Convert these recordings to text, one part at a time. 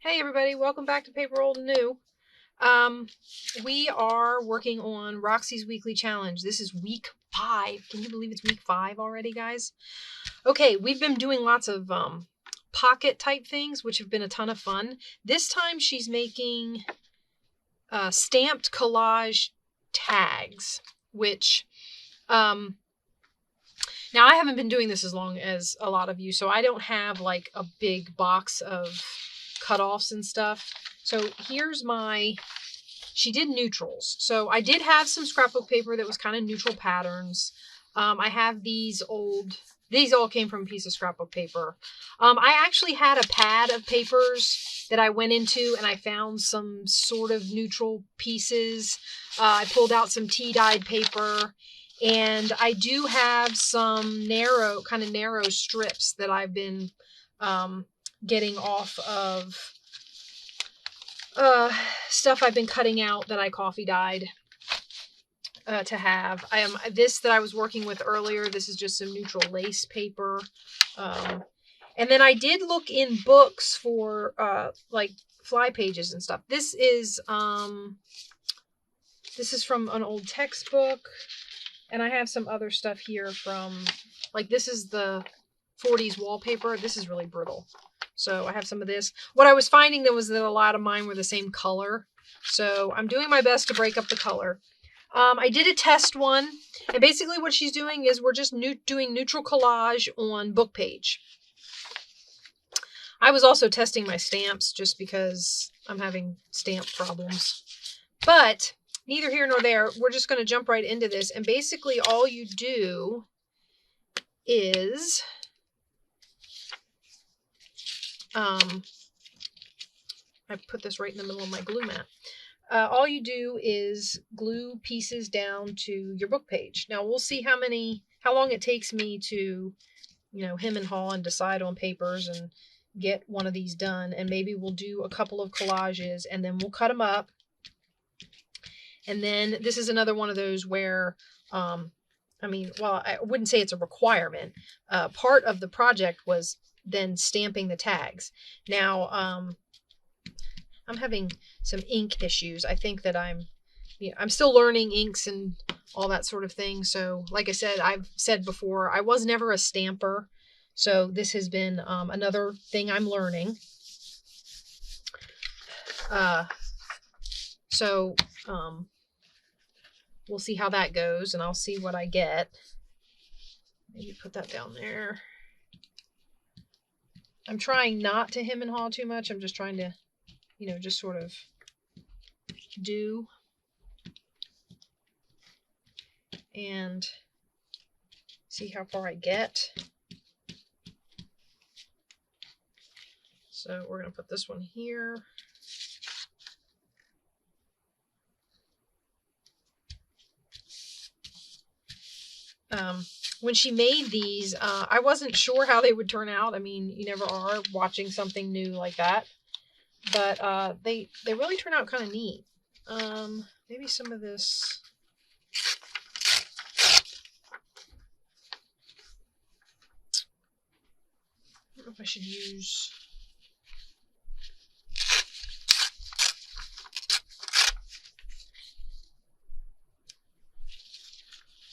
Hey everybody, welcome back to Paper Old and New. We are working on Roxy's weekly challenge. This is week 5. Can you believe it's week 5 already, guys? Okay, we've been doing lots of pocket type things, which have been a ton of fun. This time she's making stamped collage tags, which now I haven't been doing this as long as a lot of you, so I don't have like a big box of cutoffs and stuff. So here's she did neutrals. So I did have some scrapbook paper that was kind of neutral patterns. I have these all came from a piece of scrapbook paper. I actually had a pad of papers that I went into and I found some sort of neutral pieces. I pulled out some tea-dyed paper. And I do have some narrow strips that I've been getting off of stuff I've been cutting out that I coffee dyed to have. This that I was working with earlier, this is just some neutral lace paper. And then I did look in books for like fly pages and stuff. This is from an old textbook. And I have some other stuff here from, like, this is the 40s wallpaper. This is really brittle. So I have some of this. What I was finding though was that a lot of mine were the same color. So I'm doing my best to break up the color. I did a test one. And basically what she's doing is we're just doing neutral collage on book page. I was also testing my stamps just because I'm having stamp problems. But neither here nor there. We're just going to jump right into this. And basically all you do is I put this right in the middle of my glue mat. All you do is glue pieces down to your book page. Now we'll see how long it takes me to, hem and haw and decide on papers and get one of these done. And maybe we'll do a couple of collages and then we'll cut them up. And then this is another one of those where, I wouldn't say it's a requirement. Part of the project was then stamping the tags. Now, I'm having some ink issues. I think that I'm still learning inks and all that sort of thing. So like I said, I've said before, I was never a stamper. So this has been another thing I'm learning. We'll see how that goes, and I'll see what I get. Maybe put that down there. I'm trying not to hem and haw too much. I'm just trying to, just sort of do. And see how far I get. So we're going to put this one here. When she made these, I wasn't sure how they would turn out. I mean, you never are watching something new like that. But they really turn out kind of neat. Maybe some of this. I don't know if I should use.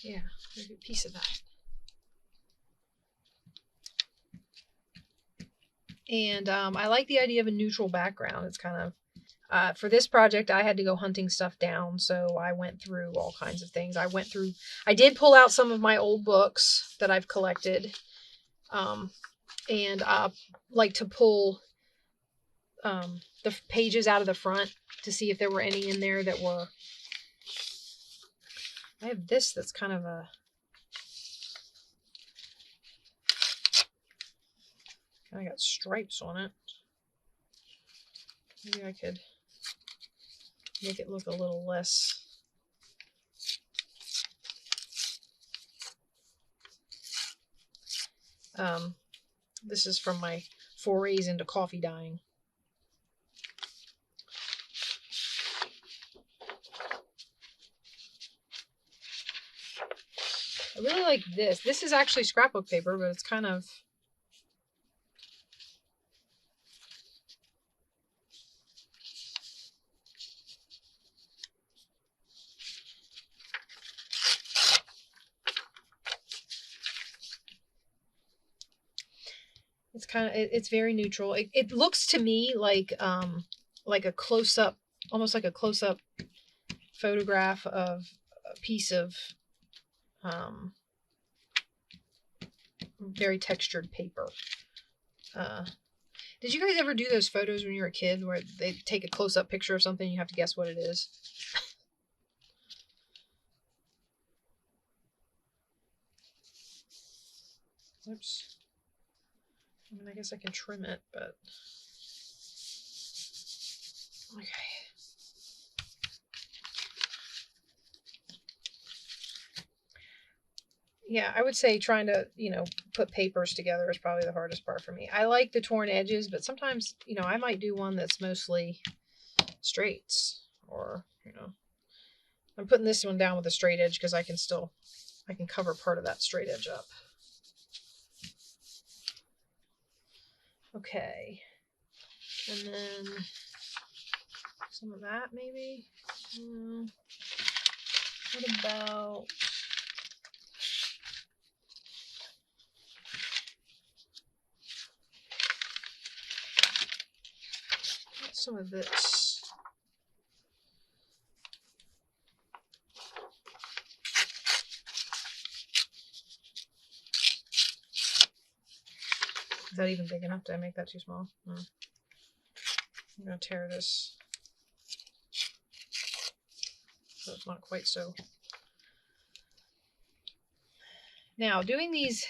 Yeah, maybe a piece of that. And I like the idea of a neutral background. It's kind of, for this project, I had to go hunting stuff down. So I went through all kinds of things. I did pull out some of my old books that I've collected. And like to pull the pages out of the front to see if there were any in there that were. I have this that's kind of a. I got stripes on it. Maybe I could make it look a little less. This is from my forays into coffee dyeing. I really like this. This is actually scrapbook paper, but it's kind of It's kind of, it's very neutral. It looks to me like a close-up, almost like a close-up photograph of a piece of very textured paper. Did you guys ever do those photos when you were a kid where they take a close-up picture of something and you have to guess what it is? Oops. I mean, I guess I can trim it, but... Okay. Yeah, I would say trying to, put papers together is probably the hardest part for me. I like the torn edges, but sometimes, I might do one that's mostly straights, or, I'm putting this one down with a straight edge because I can cover part of that straight edge up. Okay. And then some of that maybe. What about... some of this. Is that even big enough? Did I make that too small? No. I'm going to tear this so it's not quite so. Now, doing these,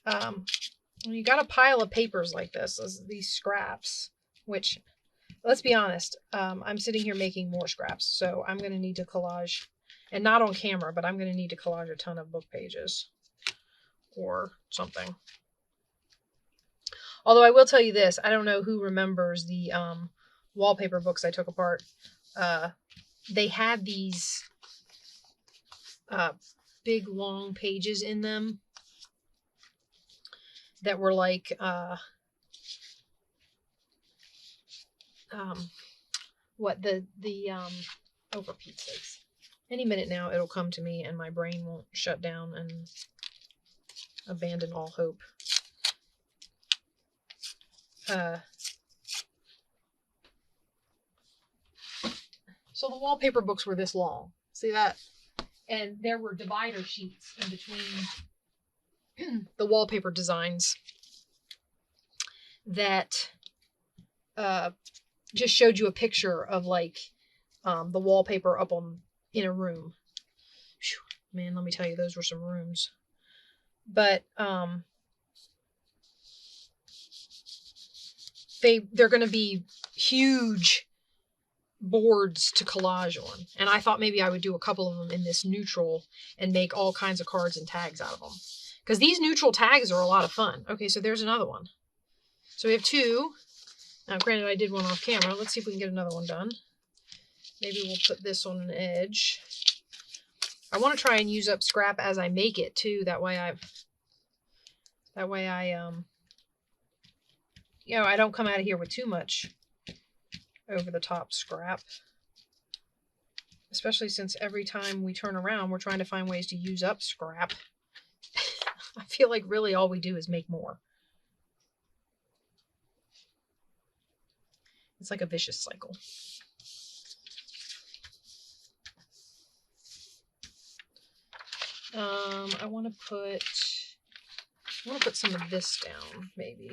when you got a pile of papers like this, these scraps, which, let's be honest, I'm sitting here making more scraps, so I'm going to need to collage, and not on camera, but I'm going to need to collage a ton of book pages or something. Although I will tell you this, I don't know who remembers the wallpaper books I took apart. They had these big long pages in them that were like oh, for Pete's sakes. Any minute now it'll come to me and my brain won't shut down and abandon all hope. So the wallpaper books were this long. See that? And there were divider sheets in between the wallpaper designs that just showed you a picture of like the wallpaper up in a room. Whew, man, let me tell you, those were some rooms. But they're going to be huge boards to collage on, and I thought maybe I would do a couple of them in this neutral and make all kinds of cards and tags out of them, because these neutral tags are a lot of fun. Okay, so there's another one. So we have two. Now granted I did one off camera. Let's see if we can get another one done. Maybe we'll put this on an edge. I want to try and use up scrap as I make it too, that way I I don't come out of here with too much over the top scrap, especially since every time we turn around we're trying to find ways to use up scrap. I feel like really all we do is make more. It's like a vicious cycle. I want to put some of this down, maybe.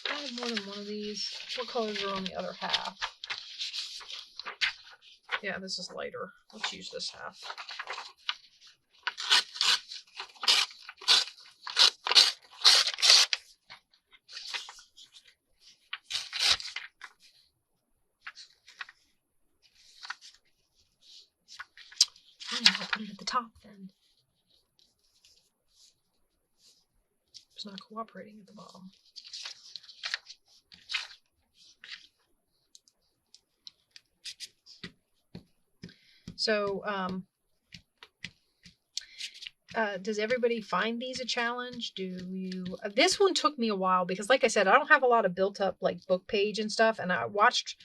I have more than one of these. What colors are on the other half? Yeah, this is lighter. Let's use this half. I'll put it at the top then. It's not cooperating at the bottom. So, does everybody find these a challenge? Do you... this one took me a while because, like I said, I don't have a lot of built up like book page and stuff. And I watched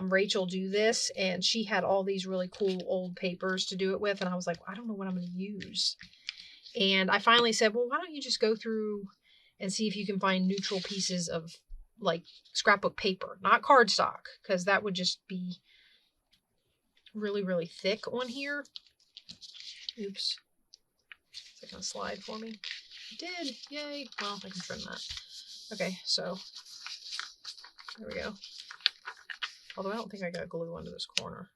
Rachel do this, and she had all these really cool old papers to do it with. And I was like, I don't know what I'm going to use. And I finally said, well, why don't you just go through and see if you can find neutral pieces of like scrapbook paper, not cardstock, because that would just be really, really thick on here. Oops. Is it going to slide for me? It did. Yay. Well, I can trim that. Okay, so there we go. Although I don't think I got glue under this corner.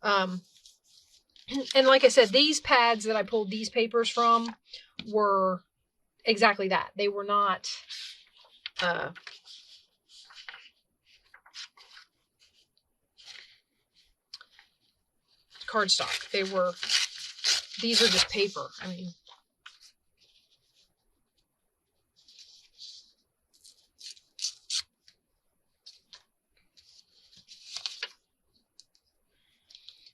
And like I said, these pads that I pulled these papers from were exactly that. They were not cardstock. These are just paper. I mean,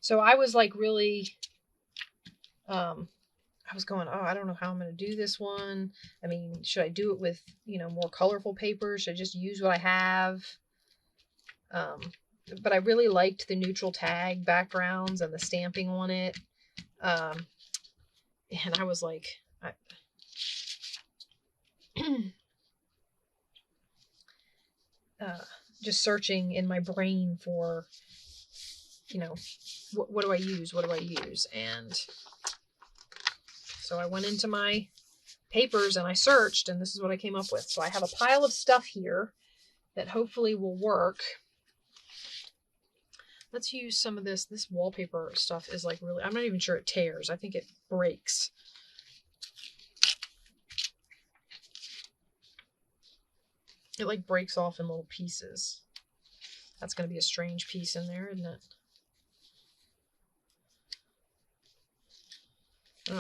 so I was like really, I was going, oh, I don't know how I'm going to do this one. I mean, should I do it with, more colorful paper? Should I just use what I have? But I really liked the neutral tag backgrounds and the stamping on it. And I was like, just searching in my brain for, what do I use? What do I use? And so I went into my papers and I searched, and this is what I came up with. So I have a pile of stuff here that hopefully will work. Let's use some of this. This wallpaper stuff is like really, I'm not even sure it tears. I think it breaks. It like breaks off in little pieces. That's going to be a strange piece in there, isn't it?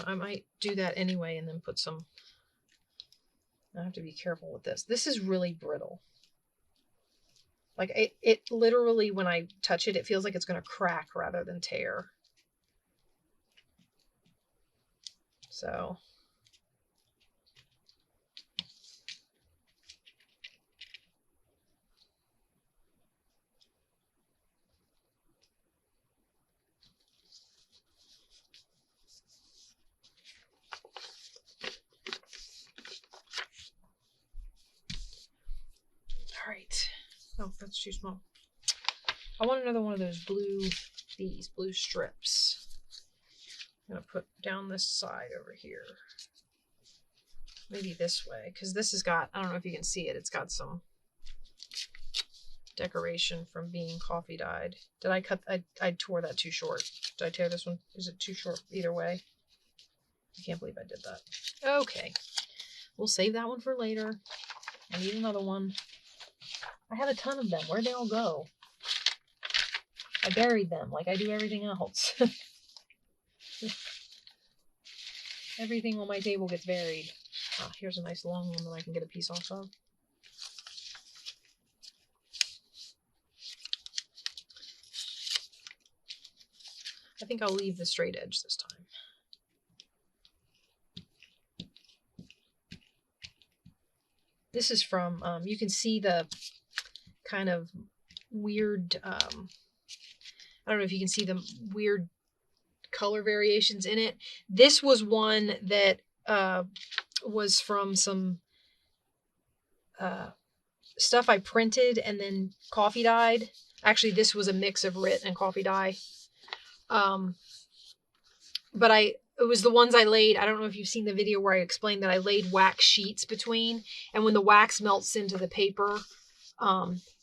I might do that anyway and then put some. I have to be careful with this. This is really brittle. Like it literally, when I touch it, it feels like it's going to crack rather than tear. So. All right. Oh, that's too small. I want another one of those these blue strips. I'm going to put down this side over here. Maybe this way, because this has got, I don't know if you can see it, it's got some decoration from being coffee dyed. Did I cut, I tore that too short. Did I tear this one? Is it too short either way? I can't believe I did that. Okay. We'll save that one for later. I need another one. I have a ton of them. Where'd they all go? I buried them like I do everything else. Everything on my table gets buried. Oh, here's a nice long one that I can get a piece off of. I think I'll leave the straight edge this time. This is from, you can see the kind of weird, I don't know if you can see the weird color variations in it. This was one that was from some stuff I printed and then coffee dyed. Actually, this was a mix of RIT and coffee dye. But it was the ones I laid. I don't know if you've seen the video where I explained that I laid wax sheets between, and when the wax melts into the paper,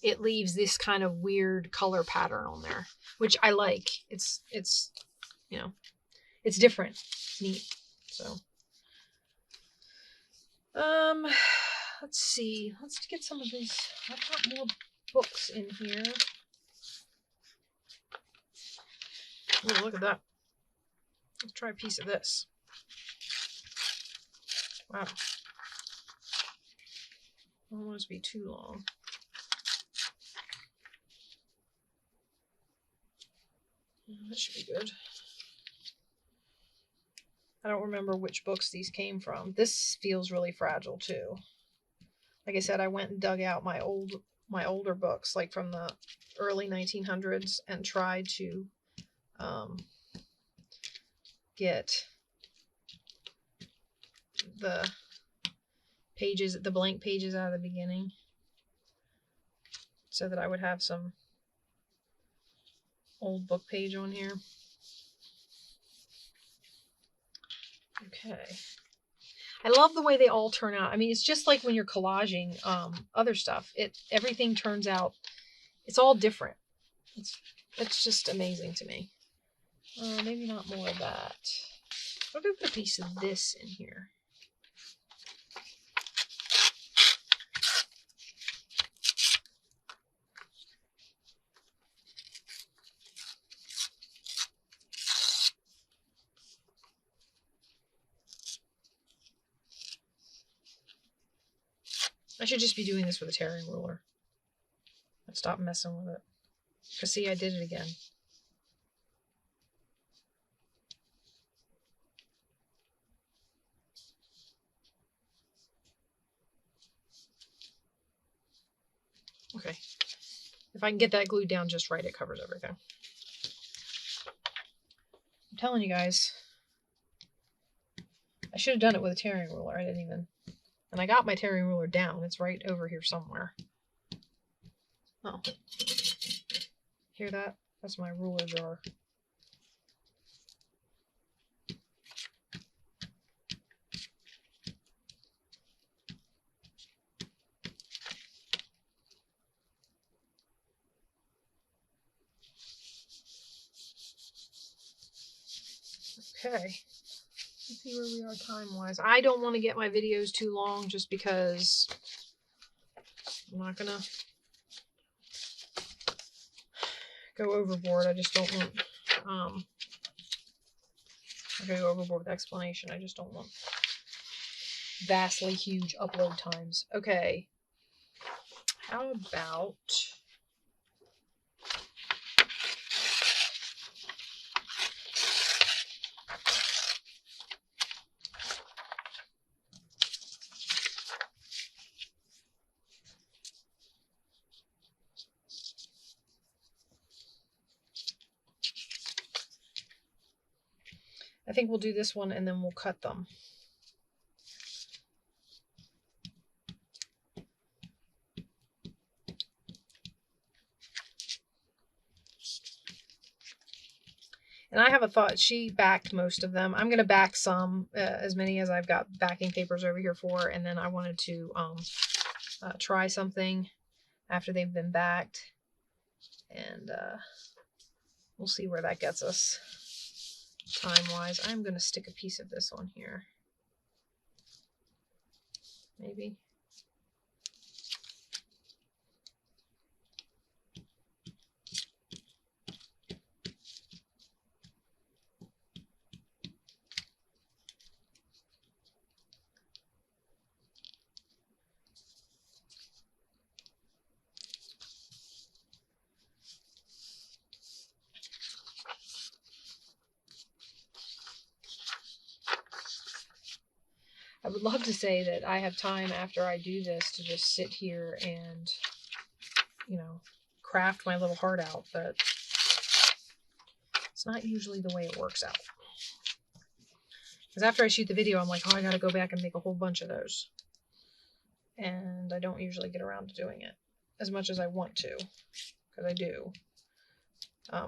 it leaves this kind of weird color pattern on there, which I like. It's it's different. It's neat. So, let's see. Let's get some of these. I've got more books in here. Oh, look at that. Let's try a piece of this. Wow. I don't want it to be too long. That should be good. I don't remember which books these came from. This feels really fragile too. Like I said, I went and dug out my older books, like from the early 1900s, and tried to get the pages, the blank pages out of the beginning, so that I would have some old book page on here. Okay. I love the way they all turn out. I mean, it's just like when you're collaging other stuff. Everything turns out, it's all different. It's just amazing to me. Maybe not more of that. I'm going to put a piece of this in here. I should just be doing this with a tearing ruler. I'd stop messing with it. Because see, I did it again. Okay. If I can get that glued down just right, it covers everything. I'm telling you guys, I should have done it with a tearing ruler. I didn't even... And I got my tearing ruler down. It's right over here somewhere. Oh. Hear that? That's my ruler jar. Okay. Let's see where we are time-wise. I don't want to get my videos too long just because I'm not going to go overboard. I just don't want... I'm going to go overboard with explanation. I just don't want vastly huge upload times. Okay. How about... I think we'll do this one and then we'll cut them. And I have a thought. She backed most of them. I'm going to back some, as many as I've got backing papers over here for. And then I wanted to try something after they've been backed. And we'll see where that gets us time-wise. I'm going to stick a piece of this on here. Maybe. I would love to say that I have time after I do this to just sit here and, you know, craft my little heart out, but it's not usually the way it works out. Because after I shoot the video, I'm like, oh, I gotta go back and make a whole bunch of those. And I don't usually get around to doing it as much as I want to, because I do.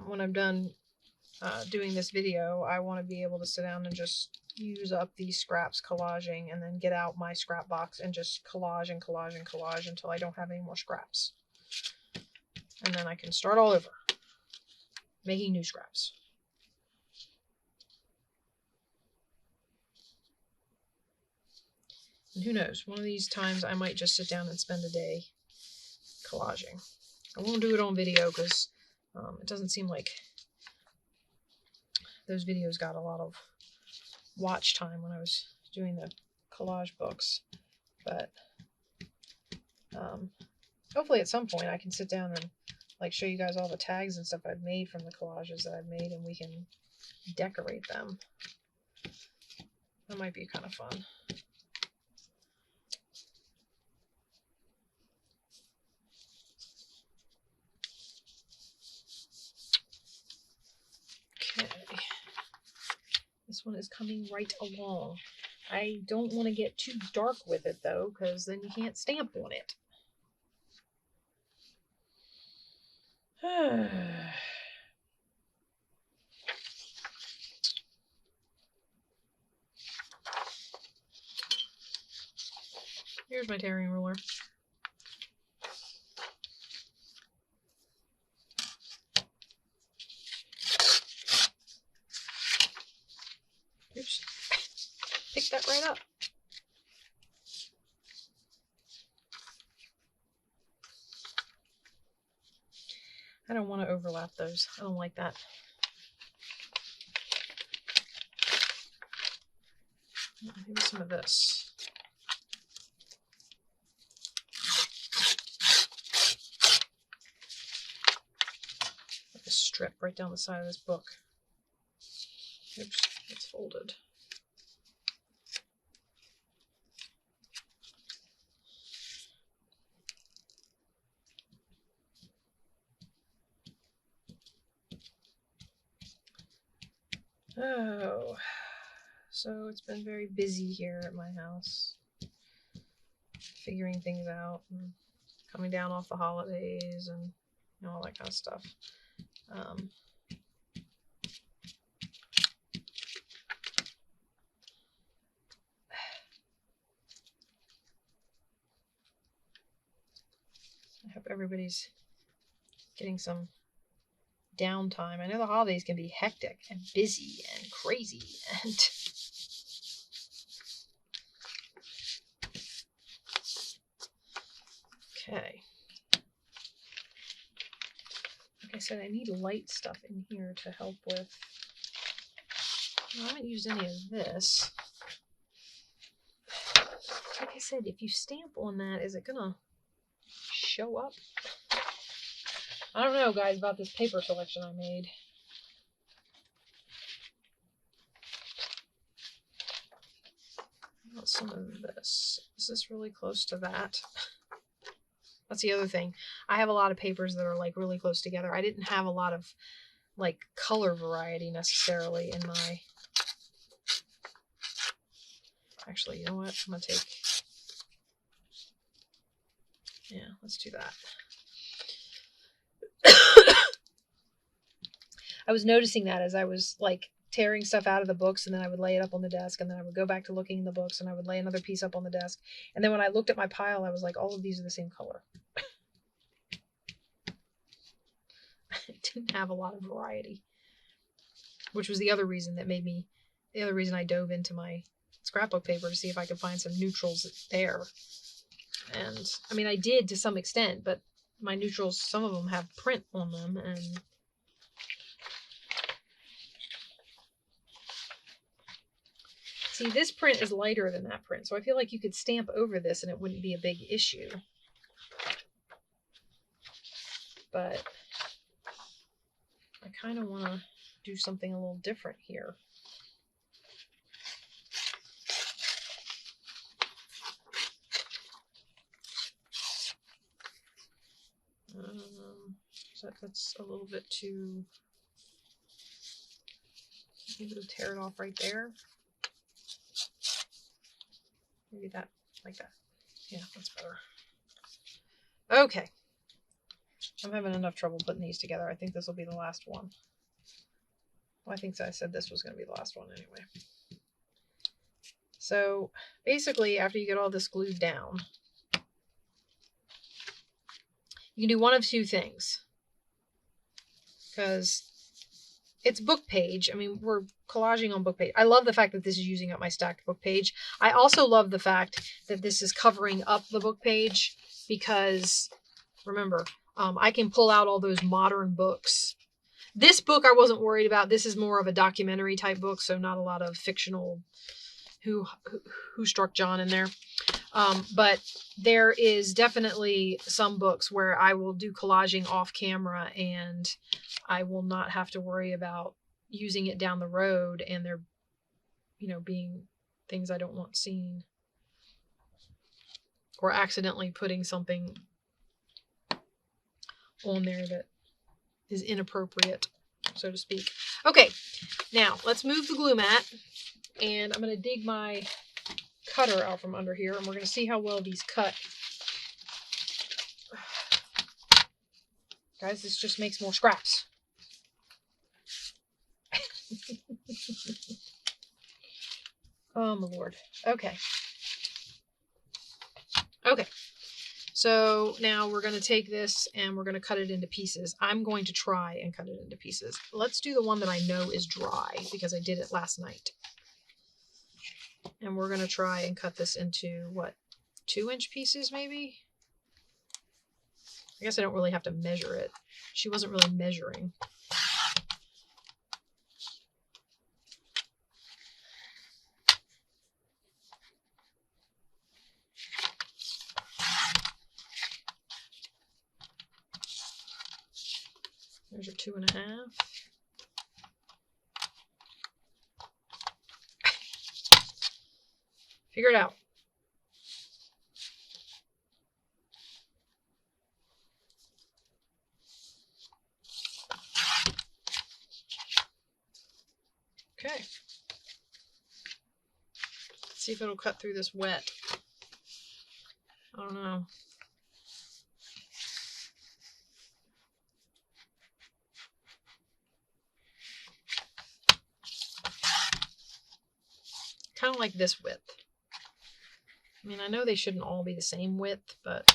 When I'm done doing this video, I want to be able to sit down and just use up these scraps collaging and then get out my scrap box and just collage and collage and collage until I don't have any more scraps. And then I can start all over making new scraps. And who knows, one of these times I might just sit down and spend a day collaging. I won't do it on video because it doesn't seem like those videos got a lot of watch time when I was doing the collage books. But hopefully at some point I can sit down and like show you guys all the tags and stuff I've made from the collages that I've made, and we can decorate them. That might be kind of fun. Okay. This one is coming right along. I don't want to get too dark with it though, because then you can't stamp on it. Here's my tearing ruler. Oops. Pick that right up. I don't want to overlap those. I don't like that. Maybe some of this. Like a strip right down the side of this book. Oops, it's folded. Oh, so it's been very busy here at my house, figuring things out and coming down off the holidays and all that kind of stuff. I hope everybody's getting some downtime. I know the holidays can be hectic and busy and crazy and okay. Like I said, I need light stuff in here to help with. I haven't used any of this. Like I said, if you stamp on that, is it gonna show up? I don't know, guys, about this paper selection I made. What about some of this? Is this really close to that? That's the other thing. I have a lot of papers that are like really close together. I didn't have a lot of like color variety necessarily in my... Actually, you know what? I'm gonna take... Yeah, let's do that. I was noticing that as I was like tearing stuff out of the books, and then I would lay it up on the desk, and then I would go back to looking in the books, and I would lay another piece up on the desk. And then when I looked at my pile, I was like, all of these are the same color. It didn't have a lot of variety, which was the other reason I dove into my scrapbook paper to see if I could find some neutrals there. And I mean, I did to some extent, but my neutrals, some of them have print on them, and see, this print is lighter than that print, so I feel like you could stamp over this and it wouldn't be a big issue. But I kind of want to do something a little different here. So that's a little bit too... Maybe we'll tear it off right there. Maybe that, like that. Yeah, that's better. Okay. I'm having enough trouble putting these together. I think this will be the last one. Well, I think I said this was going to be the last one anyway. So basically, after you get all this glued down, you can do one of two things. Because it's book page. I mean, we're collaging on book page. I love the fact that this is using up my stacked book page. I also love the fact that this is covering up the book page because, remember, I can pull out all those modern books. This book I wasn't worried about. This is more of a documentary type book, so not a lot of fictional who struck John in there. But there is definitely some books where I will do collaging off camera and I will not have to worry about using it down the road and there, being things I don't want seen or accidentally putting something on there that is inappropriate, so to speak. Okay, now let's move the glue mat, and I'm going to dig my cutter out from under here, and we're going to see how well these cut. Guys, this just makes more scraps. Oh, my Lord. Okay. Okay. So now we're going to take this and we're going to cut it into pieces. I'm going to try and cut it into pieces. Let's do the one that I know is dry because I did it last night. And we're going to try and cut this into, what, 2-inch pieces maybe? I guess I don't really have to measure it. She wasn't really measuring. There's your 2.5. Figure it out. Okay. Let's see if it'll cut through this wet. I don't know. Kind of like this width. I mean, I know they shouldn't all be the same width, but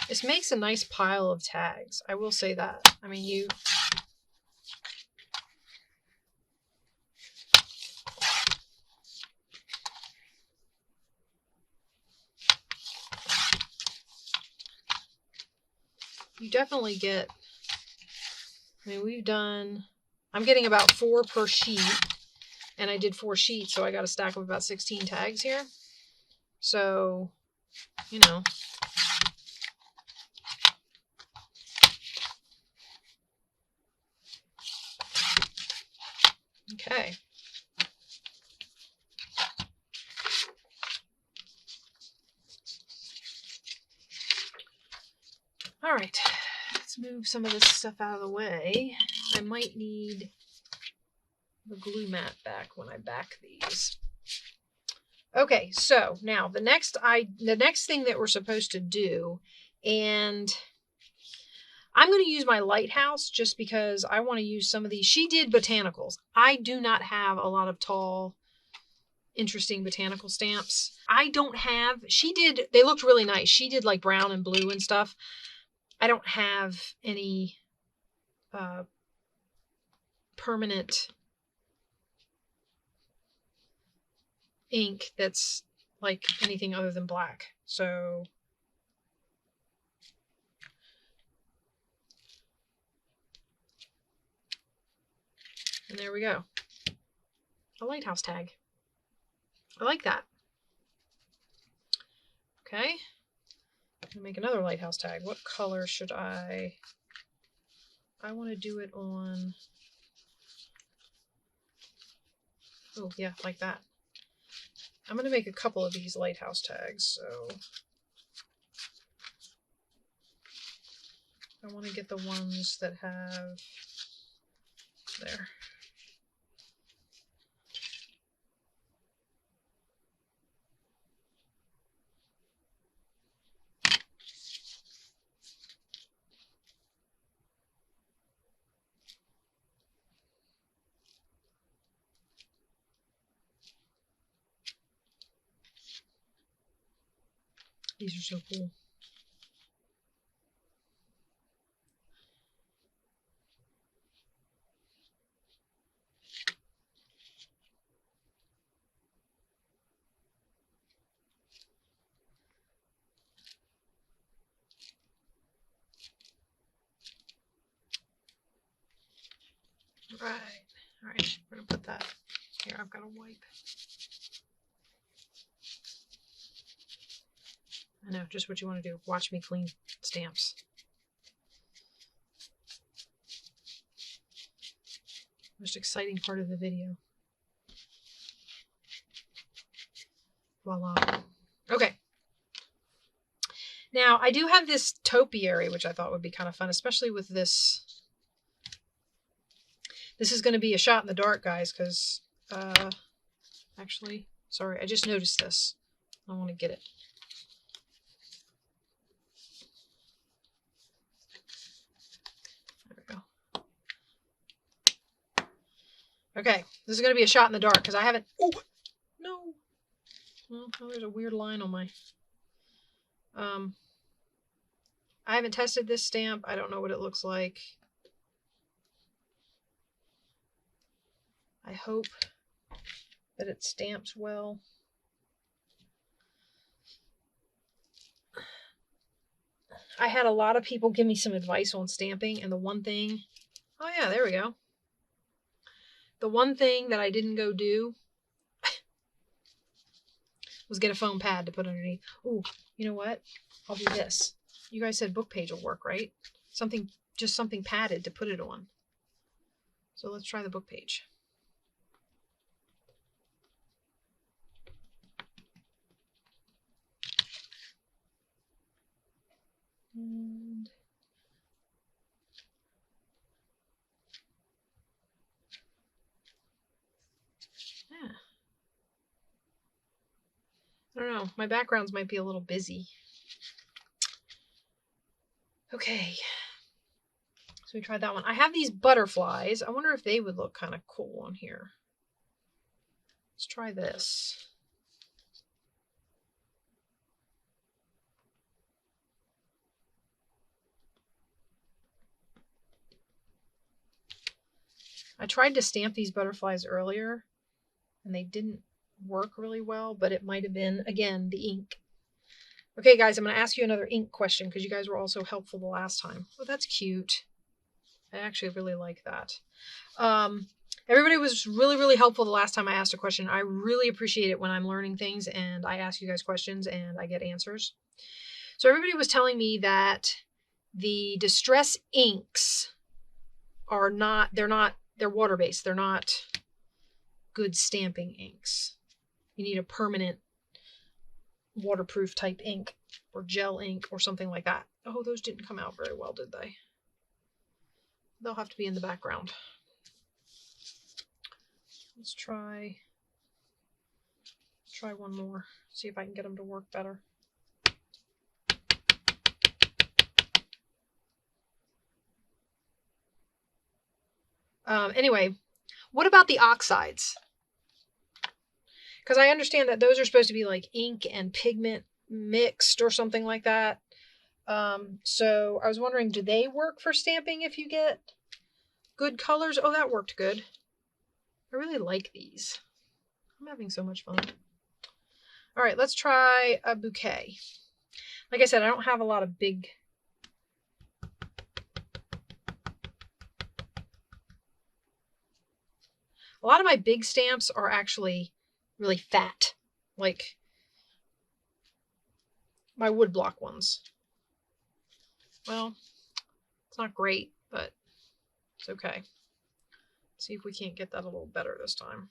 this makes a nice pile of tags. I will say that. I mean, you definitely get, I mean, we've done, I'm getting about 4 per sheet, and I did 4 sheets, so I got a stack of about 16 tags here. So, you know. Okay. All right, let's move some of this stuff out of the way. I might need the glue mat back when I back these. Okay, so now the next thing that we're supposed to do, and I'm going to use my lighthouse just because I want to use some of these. She did botanicals. I do not have a lot of tall, interesting botanical stamps. I don't have, she did, they looked really nice. She did like brown and blue and stuff. I don't have any permanent ink that's like anything other than black. So and there we go. A lighthouse tag. I like that. Okay. I'm gonna make another lighthouse tag. What color should I want to do it on, oh yeah, like that. I'm going to make a couple of these lighthouse tags, so I want to get the ones that have, there. These are so cool. Right. All right, we're going to put that here. I've got a wipe. I know, just what you want to do. Watch me clean stamps. Most exciting part of the video. Voila. Okay. Now, I do have this topiary, which I thought would be kind of fun, especially with this. This is going to be a shot in the dark, guys, because, actually, sorry, I just noticed this. I want to get it. There we go. Okay, this is going to be a shot in the dark, because I haven't, oh, no. Well, there's a weird line on my, I haven't tested this stamp. I don't know what it looks like. I hope that it stamps well. I had a lot of people give me some advice on stamping, and the one thing, oh yeah, there we go. The one thing that I didn't go do was get a foam pad to put underneath. Ooh, you know what? I'll do this. You guys said book page will work, right? Something, just something padded to put it on. So let's try the book page. And yeah. I don't know. My backgrounds might be a little busy. Okay. So we tried that one. I have these butterflies. I wonder if they would look kind of cool on here. Let's try this. I tried to stamp these butterflies earlier, and they didn't work really well, but it might have been, again, the ink. Okay, guys, I'm going to ask you another ink question because you guys were also helpful the last time. Oh, that's cute. I actually really like that. Everybody was really, really helpful the last time I asked a question. I really appreciate it when I'm learning things and I ask you guys questions and I get answers. So everybody was telling me that the Distress inks are not, they're water-based. They're not good stamping inks. You need a permanent waterproof type ink or gel ink or something like that. Oh, those didn't come out very well, did they? They'll have to be in the background. Let's try one more. See if I can get them to work better. Anyway, what about the oxides? Because I understand that those are supposed to be like ink and pigment mixed or something like that. So I was wondering, do they work for stamping if you get good colors? Oh, that worked good. I really like these. I'm having so much fun. All right, let's try a bouquet. Like I said, I don't have a lot of big... A lot of my big stamps are actually really fat, like my woodblock ones. Well, it's not great, but it's okay. Let's see if we can't get that a little better this time.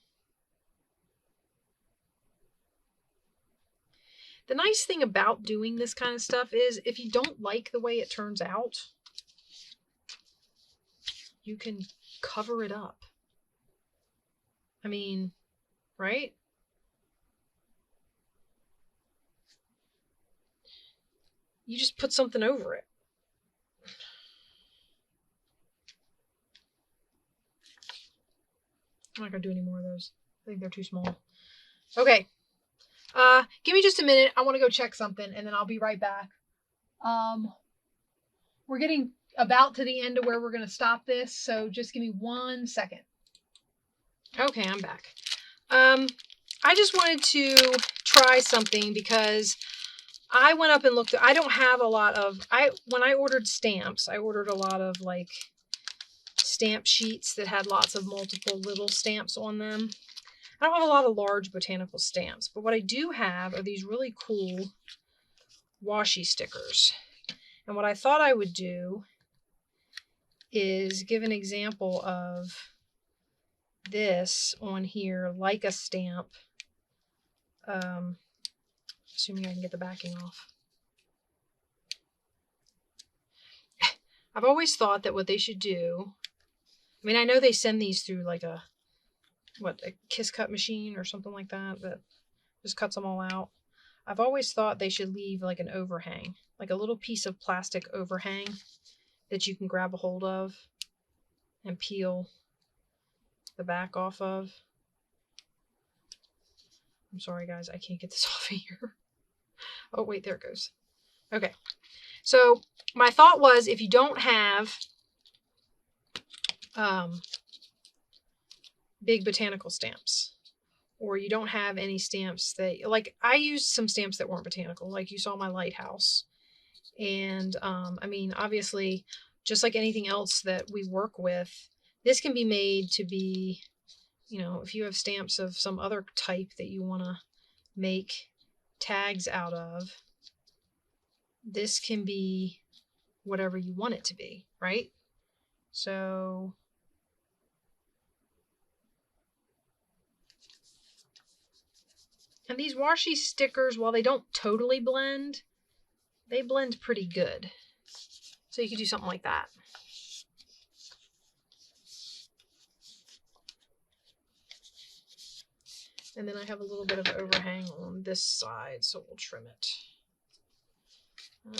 The nice thing about doing this kind of stuff is if you don't like the way it turns out, you can cover it up. I mean, right? You just put something over it. I'm not going to do any more of those. I think they're too small. Okay. Give me just a minute. I want to go check something, and then I'll be right back. We're getting about to the end of where we're going to stop this, so just give me 1 second. Okay, I'm back. I just wanted to try something because I went up and looked. I don't have a lot of... When I ordered stamps, I ordered a lot of, like, stamp sheets that had lots of multiple little stamps on them. I don't have a lot of large botanical stamps, but what I do have are these really cool washi stickers. And what I thought I would do is give an example of this on here like a stamp. Assuming I can get the backing off. I've always thought that what they should do, I mean, I know they send these through like a kiss cut machine or something like that just cuts them all out. I've always thought they should leave like an overhang, like a little piece of plastic overhang that you can grab a hold of and peel the back off of. I'm sorry guys, I can't get this off of here. Oh wait, there it goes. Okay, so my thought was, if you don't have big botanical stamps, or you don't have any stamps that, like, I used some stamps that weren't botanical, like you saw my lighthouse. And I mean, obviously, just like anything else that we work with, this can be made to be, you know, if you have stamps of some other type that you want to make tags out of, this can be whatever you want it to be, right? So and these washi stickers, while they don't totally blend, they blend pretty good. So you could do something like that. And then I have a little bit of overhang on this side, so we'll trim it.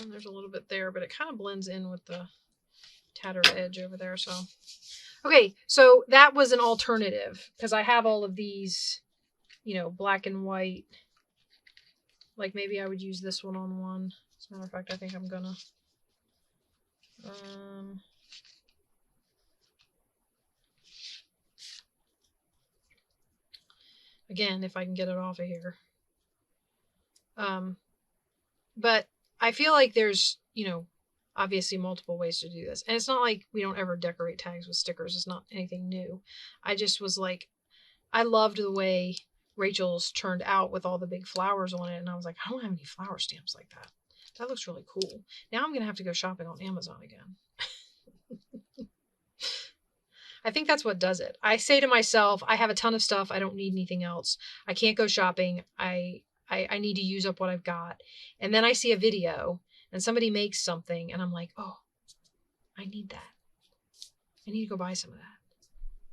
And there's a little bit there, but it kind of blends in with the tattered edge over there. So, okay, so that was an alternative, because I have all of these, you know, black and white. Like maybe I would use this one on one. As a matter of fact, I think I'm gonna. Again, if I can get it off of here. But I feel like there's, you know, obviously multiple ways to do this. And it's not like we don't ever decorate tags with stickers. It's not anything new. I just was like, I loved the way Rachel's turned out with all the big flowers on it. And I was like, I don't have any flower stamps like that. That looks really cool. Now I'm going to have to go shopping on Amazon again. I think that's what does it. I say to myself, I have a ton of stuff. I don't need anything else. I can't go shopping. I need to use up what I've got. And then I see a video and somebody makes something and I'm like, oh, I need that. I need to go buy some of that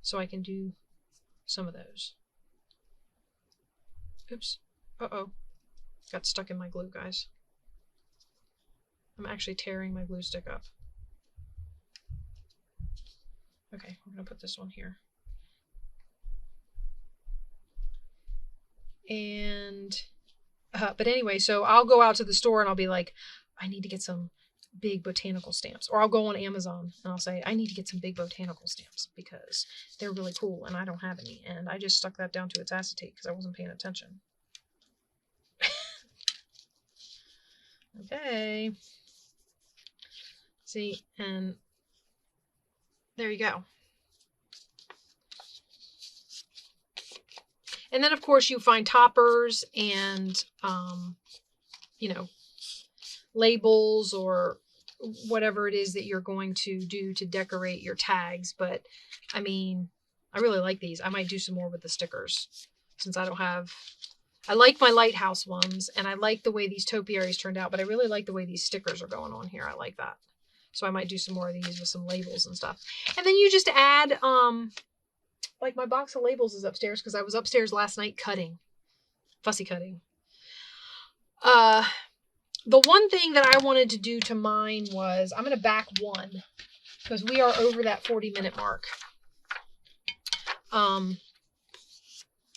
so I can do some of those. Oops. Uh-oh. Got stuck in my glue, guys. I'm actually tearing my glue stick up. Okay, we're going to put this one here. And, but anyway, so I'll go out to the store and I'll be like, I need to get some big botanical stamps. Or I'll go on Amazon and I'll say, I need to get some big botanical stamps because they're really cool and I don't have any. And I just stuck that down to its acetate because I wasn't paying attention. Okay. See, and there you go. And then, of course, you find toppers and, you know, labels or whatever it is that you're going to do to decorate your tags. But, I mean, I really like these. I might do some more with the stickers since I don't have... I like my lighthouse ones, and I like the way these topiaries turned out, but I really like the way these stickers are going on here. I like that. So I might do some more of these with some labels and stuff. And then you just add... like my box of labels is upstairs because I was upstairs last night cutting. Fussy cutting. The one thing that I wanted to do to mine was, I'm going to back one because we are over that 40-minute mark.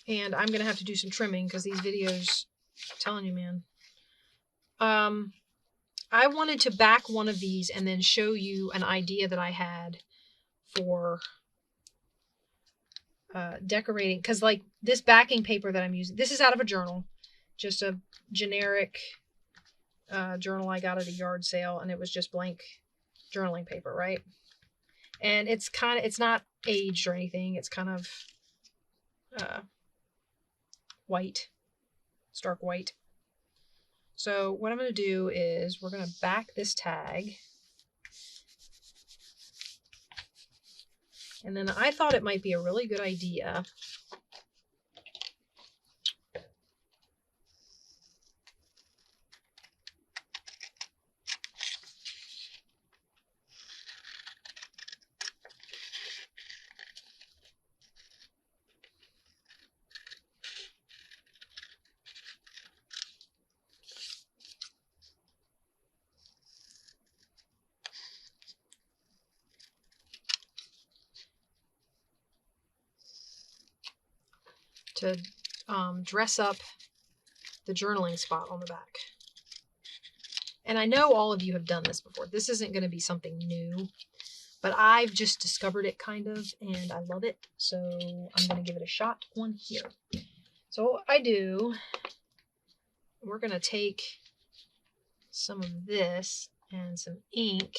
And I'm going to have to do some trimming because these videos, I'm telling you, man. I wanted to back one of these and then show you an idea that I had for decorating, because like this backing paper that I'm using, this is out of a journal, just a generic journal I got at a yard sale, and it was just blank journaling paper, right? And it's not aged or anything. It's kind of white, stark white. So what I'm going to do is we're going to back this tag. And then I thought it might be a really good idea to dress up the journaling spot on the back. And I know all of you have done this before. This isn't going to be something new, but I've just discovered it kind of, and I love it. So I'm going to give it a shot on here. So what I do, we're going to take some of this and some ink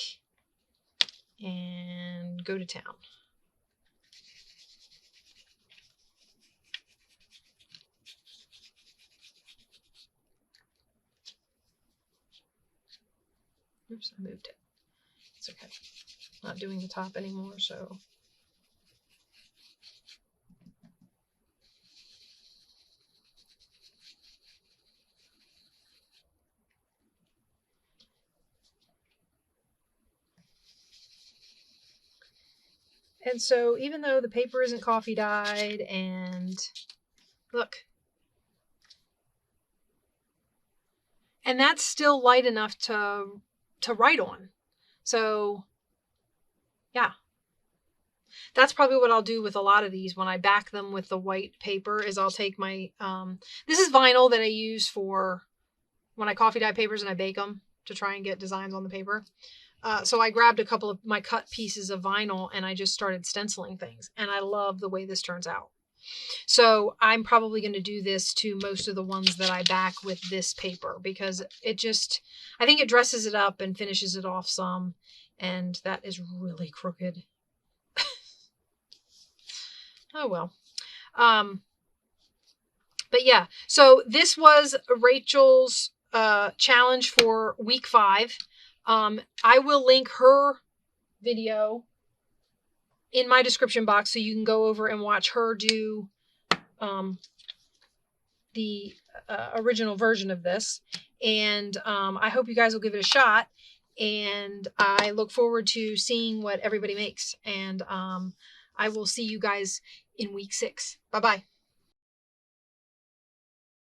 and go to town. Oops, I moved it. It's okay. Not doing the top anymore, so. And so even though the paper isn't coffee dyed, and look, and that's still light enough to write on. So yeah, that's probably what I'll do with a lot of these when I back them with the white paper. Is I'll take my, this is vinyl that I use for when I coffee dye papers and I bake them to try and get designs on the paper. So I grabbed a couple of my cut pieces of vinyl and I just started stenciling things. And I love the way this turns out. So I'm probably going to do this to most of the ones that I back with this paper, because it just, I think it dresses it up and finishes it off some. And that is really crooked. Oh, well. But yeah, so this was Rachel's challenge for week 5. I will link her video in my description box so you can go over and watch her do the original version of this. And I hope you guys will give it a shot. And I look forward to seeing what everybody makes. And I will see you guys in week 6. Bye-bye.